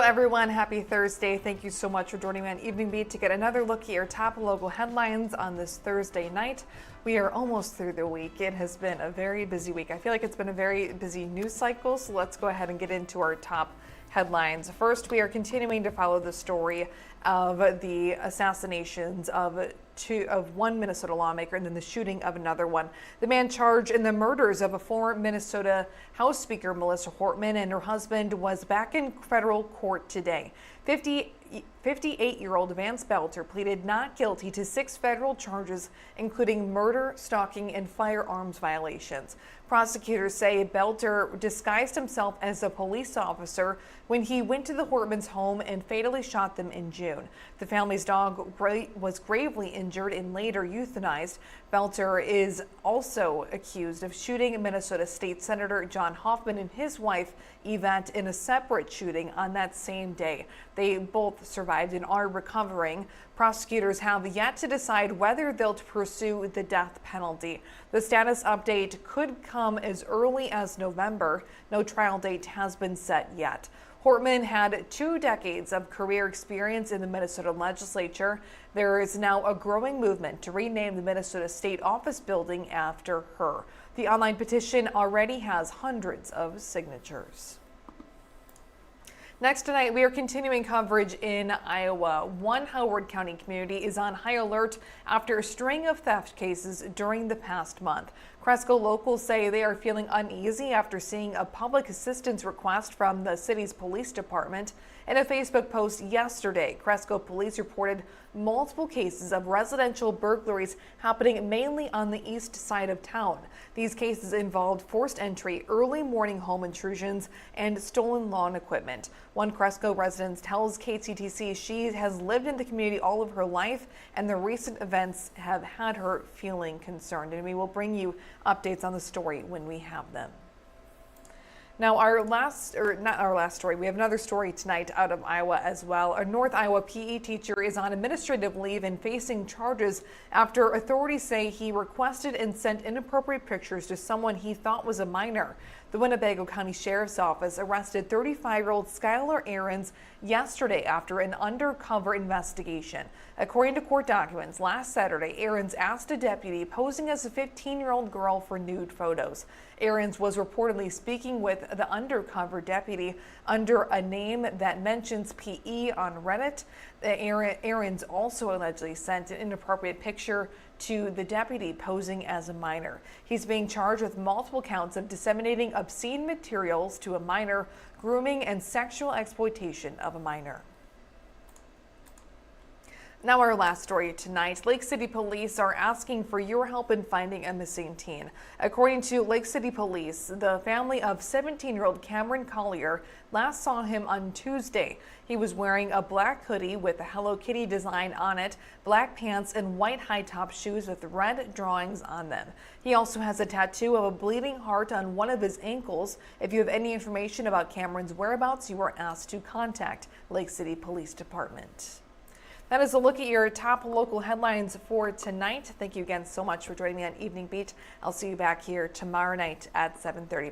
everyone, happy Thursday. Thank you so much for joining me on Evening Beat to get another look at your top local headlines on this Thursday night. We are almost through the week. It has been a very busy week. I feel like it's been a very busy news cycle, so let's go ahead and get into our top headlines. First, we are continuing to follow the story of the assassinations of one Minnesota lawmaker and then the shooting of another one. The man charged in the murders of a former Minnesota House Speaker, Melissa Hortman, and her husband was back in federal court today. 58-year-old Vance Belter pleaded not guilty to 6 federal charges, including murder, stalking, and firearms violations. Prosecutors say Belter disguised himself as a police officer when he went to the Hortmans' home and fatally shot them in June. The family's dog was gravely injured and later euthanized. Belter is also accused of shooting Minnesota State Senator John Hoffman and his wife Yvette in a separate shooting on that same day. They both survived and are recovering. Prosecutors have yet to decide whether they'll pursue the death penalty. The status update could come as early as November. No trial date has been set yet. Hortman had 2 decades of career experience in the Minnesota legislature. There is now a growing movement to rename the Minnesota State Office building after her. The online petition already has hundreds of signatures. Next tonight, we are continuing coverage in Iowa. One Howard County community is on high alert after a string of theft cases during the past month. Cresco locals say they are feeling uneasy after seeing a public assistance request from the city's police department. In a Facebook post yesterday, Cresco police reported multiple cases of residential burglaries happening mainly on the east side of town. These cases involved forced entry, early morning home intrusions, and stolen lawn equipment. One Cresco resident tells KCTC she has lived in the community all of her life, and the recent events have had her feeling concerned. And we will bring you updates on the story when we have them. Now, not our last story, we have another story tonight out of Iowa as well. A North Iowa PE teacher is on administrative leave and facing charges after authorities say he requested and sent inappropriate pictures to someone he thought was a minor. The Winnebago County Sheriff's Office arrested 35-year-old Skylar Ahrens yesterday after an undercover investigation. According to court documents, last Saturday, Ahrens asked a deputy posing as a 15-year-old girl for nude photos. Ahrens was reportedly speaking with the undercover deputy under a name that mentions PE on Reddit. Ahrens also allegedly sent an inappropriate picture to the deputy posing as a minor. He's being charged with multiple counts of disseminating obscene materials to a minor, grooming, and sexual exploitation of a minor. Now, our last story tonight. Lake City Police are asking for your help in finding a missing teen. According to Lake City Police, the family of 17-year-old Cameron Collier last saw him on Tuesday. He was wearing a black hoodie with a Hello Kitty design on it, black pants, and white high-top shoes with red drawings on them. He also has a tattoo of a bleeding heart on one of his ankles. If you have any information about Cameron's whereabouts, you are asked to contact Lake City Police Department. That is a look at your top local headlines for tonight. Thank you again so much for joining me on Evening Beat. I'll see you back here tomorrow night at 7:30.